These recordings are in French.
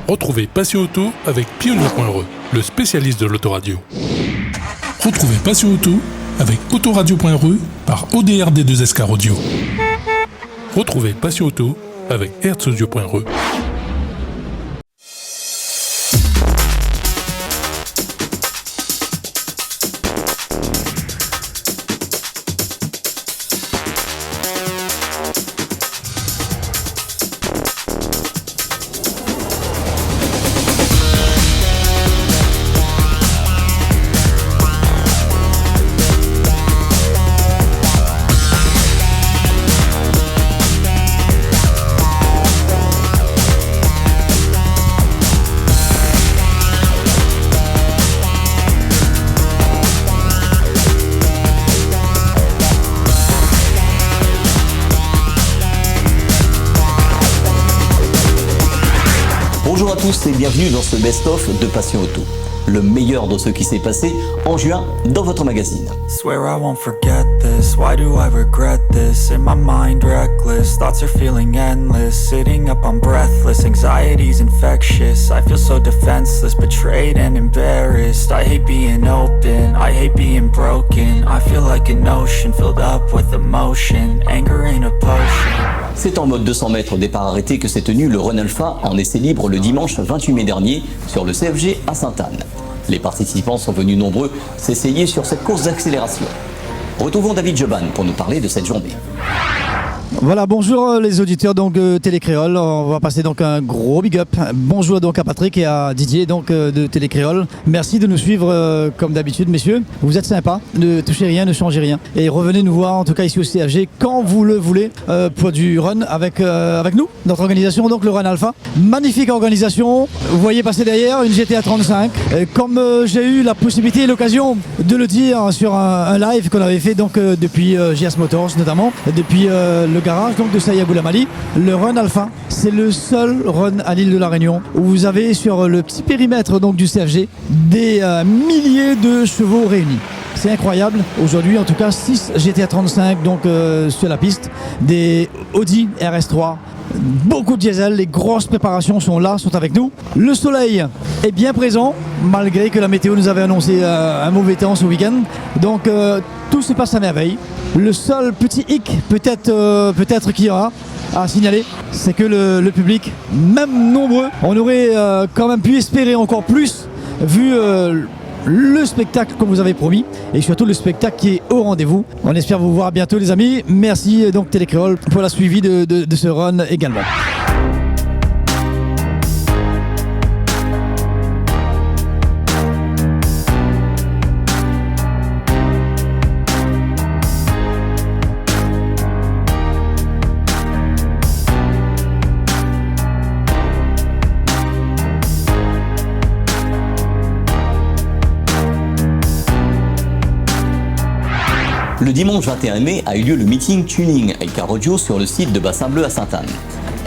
Retrouvez Passion Auto avec Pionnier.re, le spécialiste de l'autoradio. Retrouvez Passion Auto avec Autoradio.re par ODRD2SK Audio. Retrouvez Passion Auto avec Hertzaudio.re. Bonjour à tous et bienvenue dans ce best-of de Passion Auto. Le meilleur de ce qui s'est passé en juin dans votre magazine. Swear I won't forget this, why do I regret this? In my mind reckless, thoughts are feeling endless. Sitting up I'm breathless, anxiety's infectious. I feel so defenseless, betrayed and embarrassed. I hate being open, I hate being broken. I feel like an ocean filled up with emotion. Anger ain't a potion. C'est en mode 200 mètres départ arrêté que s'est tenu le Run Alpha en essai libre le dimanche 28 mai dernier sur le CFG à Sainte-Anne. Les participants sont venus nombreux s'essayer sur cette course d'accélération. Retrouvons David Joban pour nous parler de cette journée. Voilà, bonjour les auditeurs donc Télécréole. On va passer donc un gros big up. Bonjour donc à Patrick et à Didier donc de Télécréole. Merci de nous suivre comme d'habitude, messieurs. Vous êtes sympas, ne touchez rien, ne changez rien. Et revenez nous voir en tout cas ici au CFG quand vous le voulez pour du run avec nous. Notre organisation donc le Run Alpha. Magnifique organisation. Vous voyez passer derrière une GTA 35. Comme j'ai eu la possibilité et l'occasion de le dire sur un live qu'on avait fait donc depuis JS Motors notamment, depuis le garage donc de Saïa Goulamali, le Run Alpha, c'est le seul run à l'île de la Réunion où vous avez sur le petit périmètre donc du CFG des milliers de chevaux réunis. C'est incroyable. Aujourd'hui, en tout cas, 6 GTA 35 donc sur la piste, des Audi RS3, beaucoup de diesel, les grosses préparations sont là, sont avec nous. Le soleil est bien présent, malgré que la météo nous avait annoncé un mauvais temps ce week-end. Donc tout se passe à merveille. Le seul petit hic peut-être qu'il y aura à signaler, c'est que le public, même nombreux, on aurait quand même pu espérer encore plus vu le spectacle qu'on vous avait promis et surtout le spectacle qui est au rendez-vous. On espère vous voir bientôt les amis. Merci donc Télécréole pour la suivi de ce run également. Le dimanche 21 mai a eu lieu le meeting tuning avec Car Audio sur le site de Bassin Bleu à Sainte-Anne.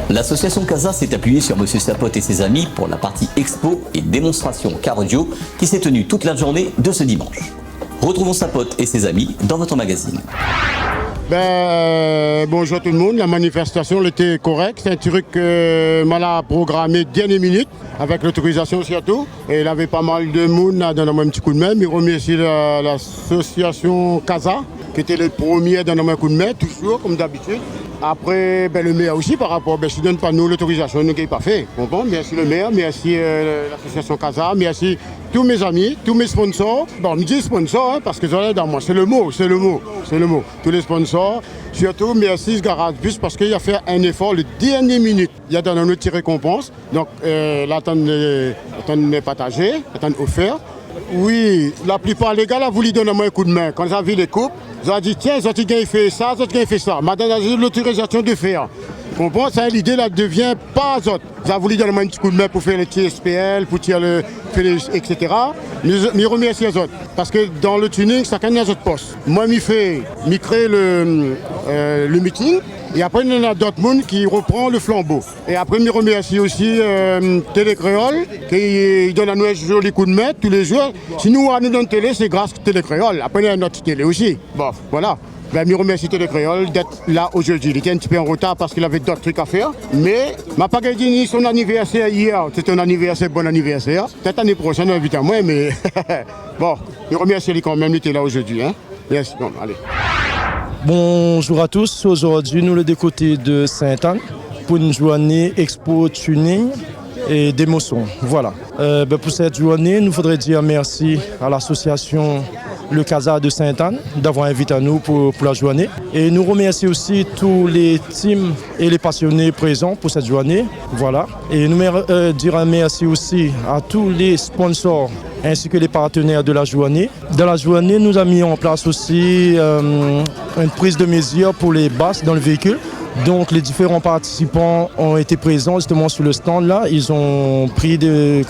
L'association Casa s'est appuyée sur Monsieur Sapote et ses amis pour la partie expo et démonstration Car Audio qui s'est tenue toute la journée de ce dimanche. Retrouvons Sapote et ses amis dans votre magazine. Bonjour tout le monde, la manifestation était correcte, c'est un truc mal à programmer dernière minute avec l'autorisation surtout. Et il avait pas mal de monde à donner un petit coup de main. Je remercie l'association Casa qui était le premier à donner un coup de main, toujours comme d'habitude. Après, le maire aussi par rapport, s'il ne donne pas nous l'autorisation, nous n'avons pas fait. Bon, merci le maire, merci l'association Casa, merci tous mes amis, tous mes sponsors. Bon, je dis sponsors parce que dans moi, c'est le mot. Tous les sponsors, surtout merci Garage Bus parce qu'il a fait un effort le dernier minute. Il a donné une petite récompense, donc l'attente est partagée, l'attente offerte. Oui, la plupart des gars là voulu donner un coup de main. Quand j'ai vu les coupes, j'ai dit tiens, ils ont fait ça, ils ont fait ça. Madame a l'autorisation de faire. Comprends, ça l'idée là devient pas autre. J'ai voulu donner un petit coup de main pour faire les TSPL, pour tirer le etc. Je remercie les autres. Parce que dans le tuning, chacun a des autres postes. Moi, je crée le meeting. Et après, il y en a d'autres monde qui reprend le flambeau. Et après, je remercie aussi Télécréole, qui donne à nous un joli coup de main tous les jours. Si nous, à nous donne télé, c'est grâce à Télécréole. Après, il y a notre télé aussi. Bon, voilà. Ben, je remercie Télécréole d'être là aujourd'hui. Il était un petit peu en retard parce qu'il avait d'autres trucs à faire. Mais je n'ai pas gagné son anniversaire hier. C'était un anniversaire, bon anniversaire. Peut-être l'année prochaine, évidemment, moi, mais bon, je remercie lui quand même, il était là aujourd'hui. Hein. Merci, bon, allez. Bonjour à tous, aujourd'hui nous le côté de Sainte-Anne pour une journée expo tuning et d'émotion. Voilà. Pour cette journée, nous faudrait dire merci à l'association Le Casa de Sainte-Anne d'avoir invité à nous pour la journée. Et nous remercions aussi tous les teams et les passionnés présents pour cette journée. Voilà. Et nous dire merci aussi à tous les sponsors ainsi que les partenaires de la journée. Dans la journée, nous avons mis en place aussi une prise de mesure pour les basses dans le véhicule. Donc les différents participants ont été présents justement sur le stand là. Ils ont pris des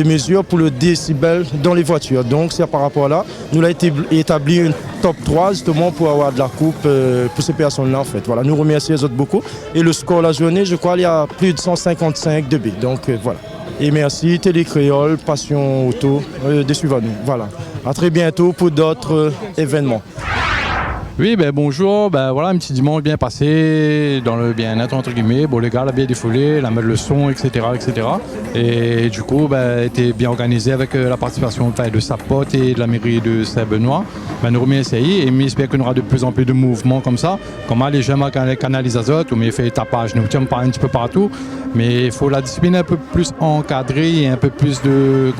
mesures pour le décibel dans les voitures. Donc c'est par rapport à là, nous avons établi une top 3 justement pour avoir de la coupe pour ces personnes-là en fait. Voilà, nous remercions les autres beaucoup. Et le score de la journée, je crois, il y a plus de 155 dB. Donc voilà. Et merci Télécréole, Passion Auto, de suivre nous. Voilà. À très bientôt pour d'autres événements. Oui, bonjour, voilà un petit dimanche bien passé, dans le bien-être entre guillemets. Bon, les gars, la bien défoulé, la mettre le son, etc. Et du coup, était bien organisé avec la participation de Sapot et de la mairie de Saint-Benoît. Nous remercions et j'espère qu'on aura de plus en plus de mouvements comme ça. Comme les gens les canalisent azote, mais il fait tapage, nous tiens un petit peu partout. Mais il faut la discipline un peu plus encadrée et un peu plus de,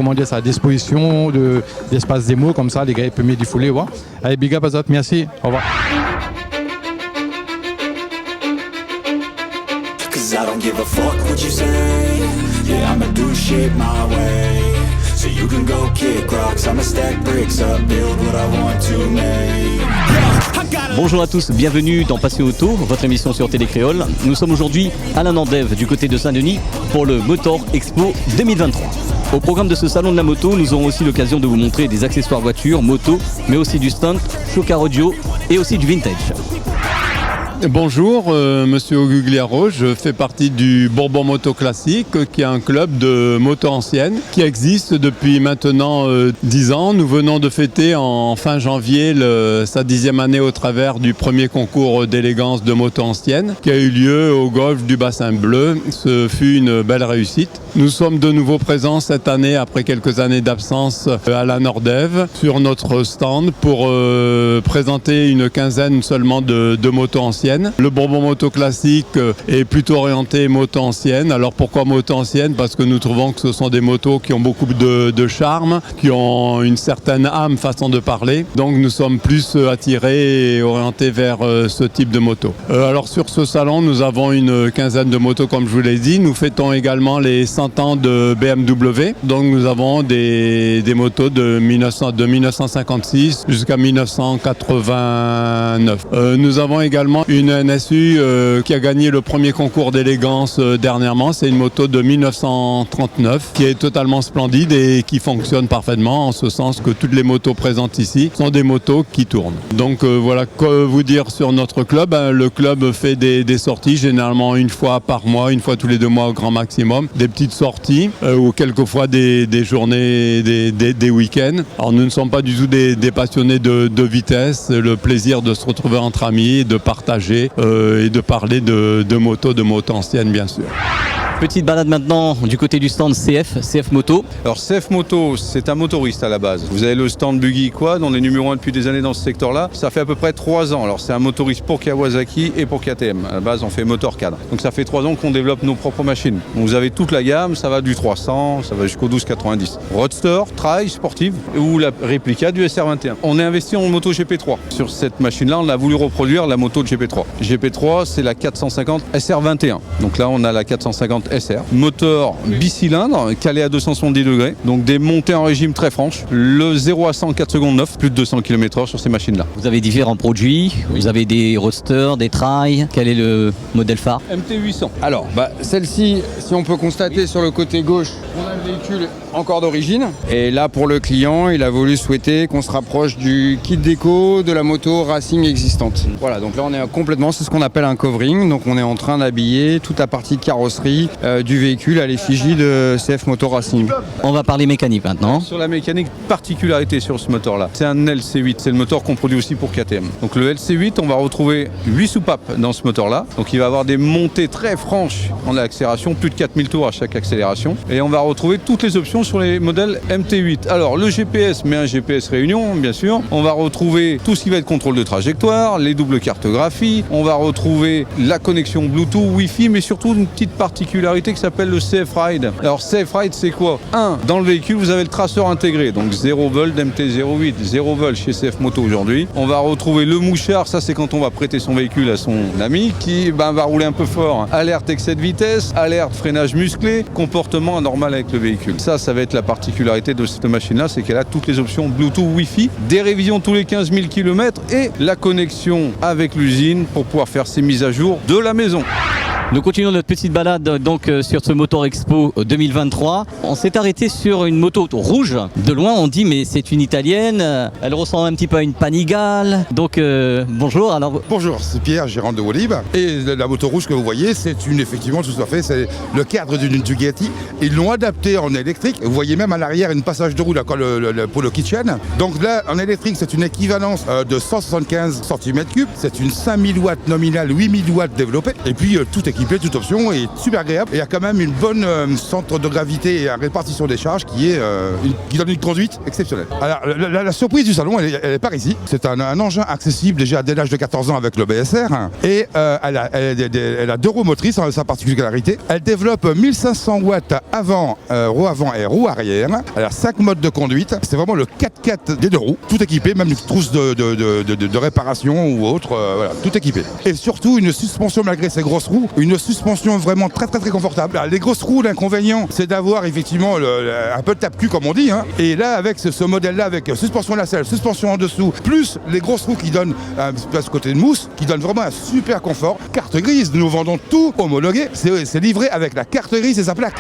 disposition d'espace démo, comme ça les gars ils peuvent mieux défouler. Ouais. Allez, big up azote, merci, au revoir. Cause I don't give a fuck what you say. Yeah, I'ma do shit my way. So you can go kick rocks, I'ma stack bricks up, build what I want to make. Bonjour à tous, bienvenue dans Passion Auto, votre émission sur Télécréole. Nous sommes aujourd'hui à la Nandève du côté de Saint-Denis pour le Motor Expo 2023. Au programme de ce salon de la moto, nous aurons aussi l'occasion de vous montrer des accessoires voitures, moto, mais aussi du stunt, show car audio et aussi du vintage. Bonjour, monsieur Ogugliaro, je fais partie du Bourbon Moto Classique, qui est un club de moto ancienne qui existe depuis maintenant 10 ans. Nous venons de fêter en fin janvier sa 10e année au travers du premier concours d'élégance de moto ancienne qui a eu lieu au golf du Bassin Bleu. Ce fut une belle réussite. Nous sommes de nouveau présents cette année après quelques années d'absence à la Nordève sur notre stand pour présenter une quinzaine seulement de motos anciennes. Le Bourbon Moto Classique est plutôt orienté moto ancienne. Alors pourquoi moto ancienne? Parce que nous trouvons que ce sont des motos qui ont beaucoup de charme, qui ont une certaine âme, façon de parler. Donc nous sommes plus attirés et orientés vers ce type de moto. Alors sur ce salon, nous avons une quinzaine de motos comme je vous l'ai dit. Nous fêtons également les 100 ans de BMW. Donc nous avons des motos de 1956 jusqu'à 1989. Nous avons également une NSU qui a gagné le premier concours d'élégance dernièrement. C'est une moto de 1939 qui est totalement splendide et qui fonctionne parfaitement en ce sens que toutes les motos présentes ici sont des motos qui tournent. Donc voilà, que vous dire sur notre club. Le club fait des sorties généralement une fois par mois, une fois tous les 2 mois au grand maximum. Des petites sorties ou quelquefois des journées, des week-ends. Alors nous ne sommes pas du tout des passionnés de vitesse. Le plaisir de se retrouver entre amis, de partager et de parler de moto ancienne bien sûr. Petite balade maintenant du côté du stand CF Moto. Alors CF Moto, c'est un motoriste à la base. Vous avez le stand Buggy Quad, on est numéro 1 depuis des années dans ce secteur-là. Ça fait à peu près 3 ans. Alors c'est un motoriste pour Kawasaki et pour KTM. À la base, on fait motor cadre. Donc ça fait 3 ans qu'on développe nos propres machines. Donc, vous avez toute la gamme, ça va du 300, ça va jusqu'au 1290. Roadster, trail, sportive ou la réplica du SR21. On est investi en moto GP3. Sur cette machine-là, on a voulu reproduire la moto de GP3. GP3, c'est la 450 SR21. Donc là, on a la 450 SR. Moteur bicylindre, calé à 270 degrés. Donc des montées en régime très franches. Le 0 à 100, 4 secondes 9, plus de 200 km/h sur ces machines-là. Vous avez différents produits, vous avez des roadsters, des trails. Quel est le modèle phare? MT800. Alors, celle-ci, si on peut constater sur le côté gauche, on a le véhicule encore d'origine. Et là, pour le client, il a voulu souhaiter qu'on se rapproche du kit déco de la moto racing existante. Voilà, donc là, on est complètement, c'est ce qu'on appelle un covering. Donc on est en train d'habiller toute la partie carrosserie du véhicule à l'effigie de CF Moto Racing. On va parler mécanique maintenant. Sur la mécanique, particularité sur ce moteur-là, c'est un LC8, c'est le moteur qu'on produit aussi pour KTM. Donc le LC8, on va retrouver 8 soupapes dans ce moteur-là. Donc il va avoir des montées très franches en accélération, plus de 4000 tours à chaque accélération. Et on va retrouver toutes les options sur les modèles MT8. Alors le GPS, mais un GPS Réunion, bien sûr. On va retrouver tout ce qui va être contrôle de trajectoire, les doubles cartographies. On va retrouver la connexion Bluetooth, Wi-Fi, mais surtout une petite particularité qui s'appelle le Safe Ride. Alors Safe Ride, c'est quoi? Dans le véhicule, vous avez le traceur intégré, donc 0 vol d'MT08, 0 vol chez CF Moto aujourd'hui. On va retrouver le mouchard, ça c'est quand on va prêter son véhicule à son ami qui va rouler un peu fort. Alerte excès de vitesse, alerte freinage musclé, comportement anormal avec le véhicule. Ça va être la particularité de cette machine-là, c'est qu'elle a toutes les options Bluetooth, Wi-Fi, des révisions tous les 15 000 km et la connexion avec l'usine pour pouvoir faire ses mises à jour de la maison. Nous continuons notre petite balade donc sur ce Motor Expo 2023. On s'est arrêté sur une moto rouge. De loin, on dit mais c'est une italienne. Elle ressemble un petit peu à une Panigale. Donc bonjour. Alors bonjour, c'est Pierre, gérant de Wolib. Et la moto rouge que vous voyez, c'est effectivement tout à fait, c'est le cadre d'une Ducati. Ils l'ont adapté en électrique. Vous voyez même à l'arrière une passage de roue là, pour le kitchen. Donc là, en électrique, c'est une équivalence de 175 cm3. C'est une 5000 watts nominale, 8000 watts développée. Et puis tout équipé, toute option est super agréable. Et il y a quand même une bonne centre de gravité et à répartition des charges qui donne une conduite exceptionnelle. Alors la surprise du salon, elle est par ici. C'est un engin accessible déjà dès l'âge de 14 ans avec le BSR. Et elle a 2 roues motrices, sa particularité. Elle développe 1500 watts roue avant et roue arrière. Elle a 5 modes de conduite. C'est vraiment le 4x4 des 2 roues, tout équipé, même une trousse de réparation ou autre, voilà, tout équipé. Et surtout une suspension malgré ces grosses roues, une suspension vraiment très confortable. Alors, les grosses roues, l'inconvénient, c'est d'avoir effectivement un peu de tape-cul comme on dit. Et là, avec ce modèle-là, avec suspension nacelle, suspension en dessous, plus les grosses roues qui donnent ce côté de mousse, qui donnent vraiment un super confort. Carte grise, nous vendons tout homologué. C'est livré avec la carte grise et sa plaque.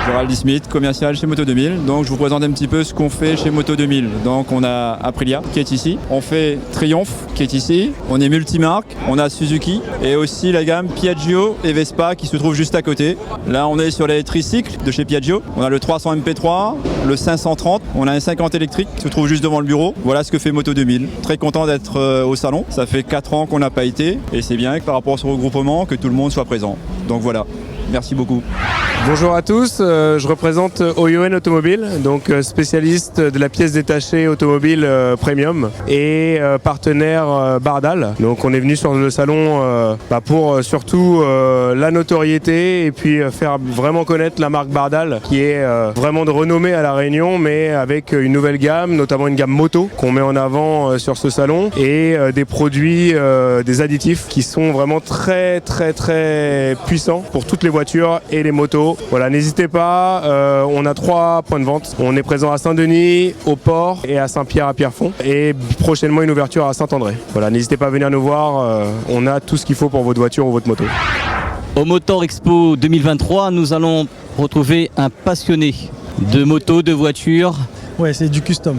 Gérald Smith, commercial chez Moto 2000. Donc je vous présente un petit peu ce qu'on fait chez Moto 2000. Donc on a Aprilia qui est ici, on fait Triumph qui est ici, on est multimarque, on a Suzuki et aussi la gamme Piaggio et Vespa qui se trouve juste à côté. Là on est sur les tricycles de chez Piaggio, on a le 300 MP3, le 530, on a un 50 électrique qui se trouve juste devant le bureau. Voilà ce que fait Moto 2000. Très content d'être au salon, ça fait 4 ans qu'on n'a pas été et c'est bien que par rapport au regroupement que tout le monde soit présent. Donc voilà. Merci beaucoup. Bonjour à tous, je représente Oyoen Automobile, donc spécialiste de la pièce détachée automobile premium et partenaire Bardal. Donc on est venu sur le salon pour surtout la notoriété et puis faire vraiment connaître la marque Bardal qui est vraiment de renommée à La Réunion, mais avec une nouvelle gamme, notamment une gamme moto qu'on met en avant sur ce salon et des produits, des additifs qui sont vraiment très puissants pour toutes les voitures et les motos. Voilà, n'hésitez pas, on a 3 points de vente. On est présent à Saint-Denis, au Port et à Saint-Pierre à Pierrefonds et prochainement une ouverture à Saint-André. Voilà, n'hésitez pas à venir nous voir, on a tout ce qu'il faut pour votre voiture ou votre moto. Au Motor Expo 2023, nous allons retrouver un passionné de moto, de voitures. Ouais, c'est du custom.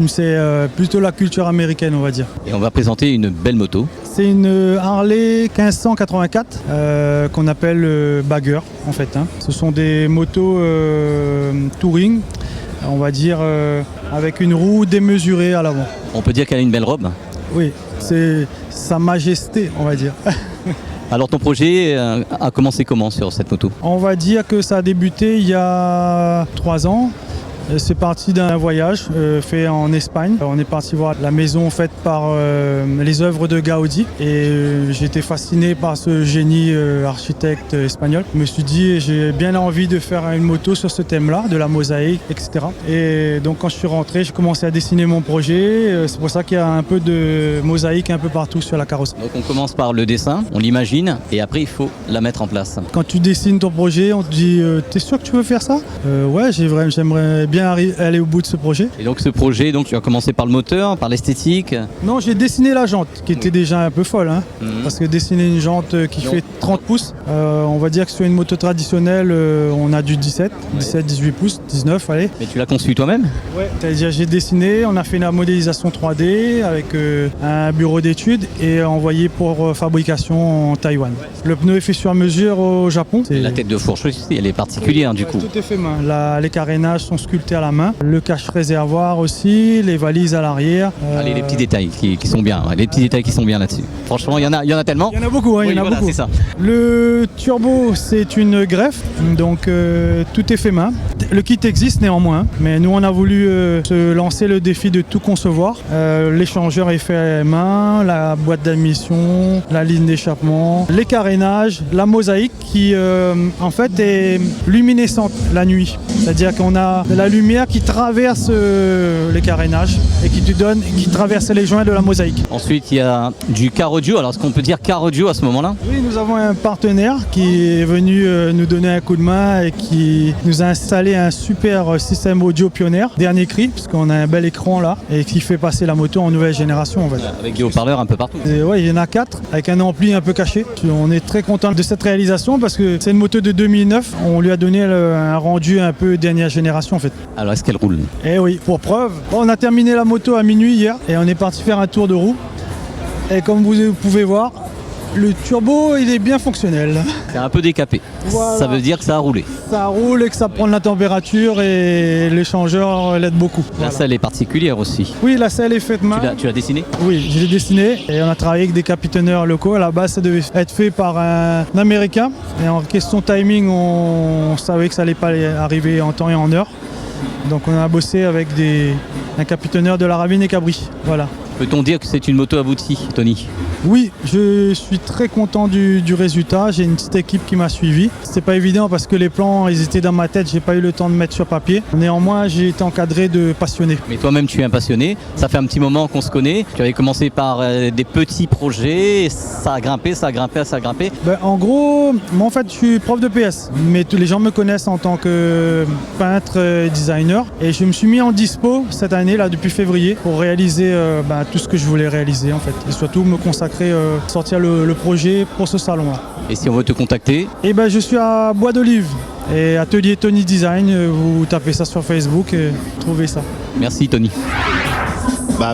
C'est plutôt la culture américaine, on va dire. Et on va présenter une belle moto. C'est une Harley 1584 qu'on appelle Bagger en fait. Ce sont des motos touring, on va dire avec une roue démesurée à l'avant. On peut dire qu'elle a une belle robe. Oui, c'est sa majesté, on va dire. Alors ton projet a commencé comment sur cette moto? On va dire que ça a débuté il y a 3 ans. C'est parti d'un voyage fait en Espagne. On est parti voir la maison faite par les œuvres de Gaudi et j'ai été fasciné par ce génie architecte espagnol. Je me suis dit j'ai bien envie de faire une moto sur ce thème-là, de la mosaïque, etc. Et donc quand je suis rentré, j'ai commencé à dessiner mon projet. C'est pour ça qu'il y a un peu de mosaïque un peu partout sur la carrosserie. Donc on commence par le dessin, on l'imagine et après il faut la mettre en place. Quand tu dessines ton projet, on te dit t'es sûr que tu veux faire ça? Ouais, j'aimerais bien bien aller au bout de ce projet. Et donc ce projet, donc, tu as commencé par le moteur, par l'esthétique? Non, j'ai dessiné la jante, qui était déjà un peu folle, hein, parce que dessiner une jante qui fait 30 pouces, on va dire que sur une moto traditionnelle, on a du 17, 18 pouces, 19, allez. Mais tu l'as conçu toi-même? Ouais, c'est-à-dire j'ai dessiné, on a fait la modélisation 3D avec un bureau d'études et envoyé pour fabrication en Taïwan. Le pneu est fait sur mesure au Japon. La tête de fourche aussi, elle est particulière du coup. Tout est fait main. Les carénages sont sculptés à la main, le cache-réservoir aussi, les valises à l'arrière. Allez, les petits détails qui sont bien, les petits détails qui sont bien là-dessus. Franchement, il y en a tellement. Il y en a beaucoup, hein, oui, il y en a voilà, beaucoup. C'est ça. Le turbo, c'est une greffe, donc tout est fait main. Le kit existe néanmoins, mais nous on a voulu se lancer le défi de tout concevoir. L'échangeur est fait main, la boîte d'admission, la ligne d'échappement, les carénages, la mosaïque qui en fait est luminescente la nuit. C'est-à-dire qu'on a de la lumière qui traverse les carénages et qui traverse les joints de la mosaïque. Ensuite, il y a du car audio. Alors, est-ce qu'on peut dire car audio à ce moment-là? Oui, nous avons un partenaire qui est venu nous donner un coup de main et qui nous a installé un super système audio pionnier, dernier cri, parce qu'on a un bel écran là et qui fait passer la moto en nouvelle génération, on va dire. Avec des haut-parleurs un peu partout. Oui, il y en a 4 avec un ampli un peu caché. On est très content de cette réalisation parce que c'est une moto de 2009. On lui a donné un rendu un peu dernière génération en fait. Alors, est-ce qu'elle roule? Eh oui, pour preuve. On a terminé la moto à minuit hier et on est parti faire un tour de roue. Et comme vous pouvez voir, le turbo il est bien fonctionnel. C'est un peu décapé. Voilà. Ça veut dire que ça a roulé. Ça roule et que ça prend de la température et l'échangeur l'aide beaucoup. La selle est particulière aussi. Oui, la selle est faite main. Tu l'as dessinée? Oui, je l'ai dessinée et on a travaillé avec des capitonneurs locaux. À la base, ça devait être fait par un Américain. Et en question timing, on savait que ça n'allait pas arriver en temps et en heure. Donc on a bossé avec un capitonneur de la Ravine et Cabri. Voilà. Peut-on dire que c'est une moto aboutie, Tony? Oui, je suis très content du résultat. J'ai une petite équipe qui m'a suivi. C'était pas évident parce que les plans ils étaient dans ma tête, j'ai pas eu le temps de mettre sur papier. Néanmoins, j'ai été encadré de passionnés. Mais toi-même, tu es un passionné. Ça fait un petit moment qu'on se connaît. Tu avais commencé par des petits projets. Ça a grimpé, ça a grimpé, ça a grimpé. En gros, moi en fait, je suis prof de PS. Mais tous les gens me connaissent en tant que peintre, designer. Et je me suis mis en dispo cette année là depuis février pour réaliser tout ce que je voulais réaliser en fait. Et surtout me consacrer sortir le projet pour ce salon-là. Et si on veut te contacter? Je suis à Bois d'Olive et atelier Tony Design. Vous tapez ça sur Facebook et trouvez ça. Merci Tony.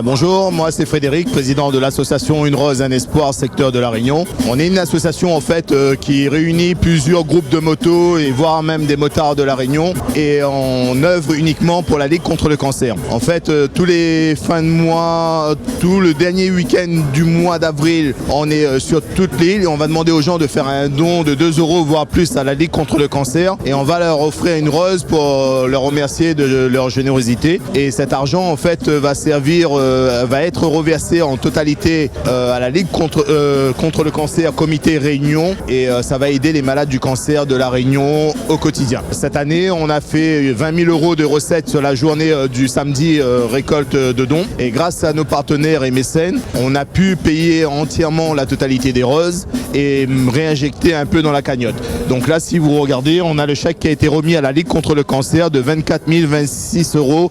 Bonjour, moi c'est Frédéric, président de l'association Une Rose, un Espoir, secteur de La Réunion. On est une association en fait qui réunit plusieurs groupes de motos et voire même des motards de La Réunion et on œuvre uniquement pour la Ligue contre le cancer. En fait, tous les fins de mois, tout le dernier week-end du mois d'avril, on est sur toute l'île et on va demander aux gens de faire un don de 2 € voire plus à la Ligue contre le cancer et on va leur offrir une rose pour leur remercier de leur générosité. Et cet argent en fait va servir va être reversé en totalité à la Ligue contre le cancer Comité Réunion et ça va aider les malades du cancer de La Réunion au quotidien. Cette année, on a fait 20 000 € de recettes sur la journée du samedi récolte de dons et grâce à nos partenaires et mécènes, on a pu payer entièrement la totalité des roses et réinjecter un peu dans la cagnotte. Donc là, si vous regardez, on a le chèque qui a été remis à la Ligue contre le cancer de 24 026 €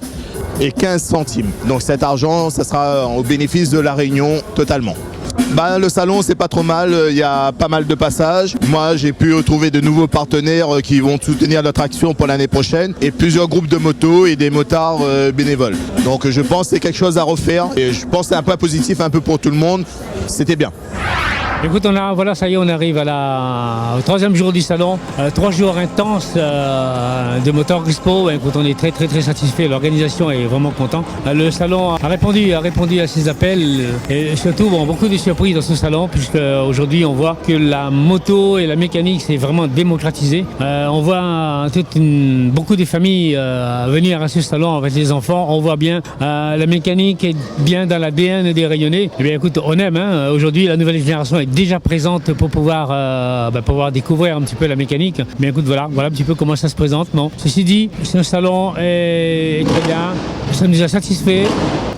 et 15 centimes. Donc cet argent, ça sera au bénéfice de La Réunion totalement. Le salon, c'est pas trop mal, il y a pas mal de passages. Moi, j'ai pu trouver de nouveaux partenaires qui vont soutenir notre action pour l'année prochaine et plusieurs groupes de motos et des motards bénévoles. Donc je pense que c'est quelque chose à refaire et je pense que c'est un point positif un peu pour tout le monde. C'était bien. Écoute, ça y est, on arrive au 3e jour du salon. 3 jours intenses de Motor Expo. Écoute, on est très très très satisfait. L'organisation est vraiment content. Le salon a répondu à ses appels et surtout beaucoup de surprises dans ce salon puisque aujourd'hui on voit que la moto et la mécanique c'est vraiment démocratisé. On voit beaucoup de familles venir à ce salon avec les enfants. On voit bien la mécanique est bien dans l'ADN des Réunionnais. Eh bien écoute, on aime. Aujourd'hui, la nouvelle génération est déjà présente pour pouvoir découvrir un petit peu la mécanique. Mais écoute, voilà un petit peu comment ça se présente. Non. Ceci dit, ce salon est très bien. Ça nous a satisfait.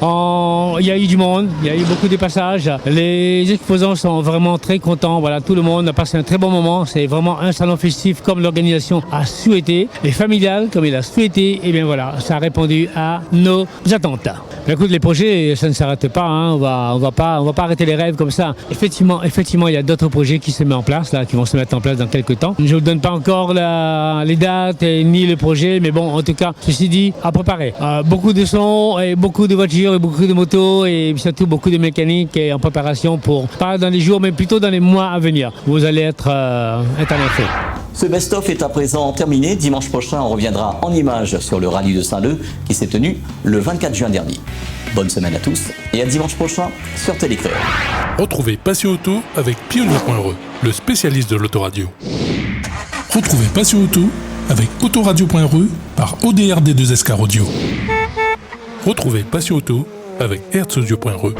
Il y a eu du monde, il y a eu beaucoup de passages. Les exposants sont vraiment très contents. Voilà, tout le monde a passé un très bon moment. C'est vraiment un salon festif comme l'organisation a souhaité et familial comme il a souhaité. Et bien voilà, ça a répondu à nos attentes. Écoute, les projets, ça ne s'arrête pas. Hein. On va pas arrêter les rêves comme ça. Effectivement, il y a d'autres projets qui se mettent en place là, qui vont se mettre en place dans quelques temps. Je ne vous donne pas encore les dates ni le projet, mais bon, en tout cas, ceci dit, à préparer. Beaucoup de sons et beaucoup de voitures et beaucoup de motos et surtout beaucoup de mécanique et en préparation pour pas dans les jours, mais plutôt dans les mois à venir. Vous allez être en effet. Ce best-of est à présent terminé. Dimanche prochain, on reviendra en images sur le rallye de Saint-Leu qui s'est tenu le 24 juin dernier. Bonne semaine à tous et à dimanche prochain sur Télécréole. Retrouvez Passion Auto avec Pionnier.re, le spécialiste de l'autoradio. Retrouvez Passion Auto avec Autoradio.re par ODRD2SK Radio. Retrouvez Passion Auto avec Hertzaudio.re.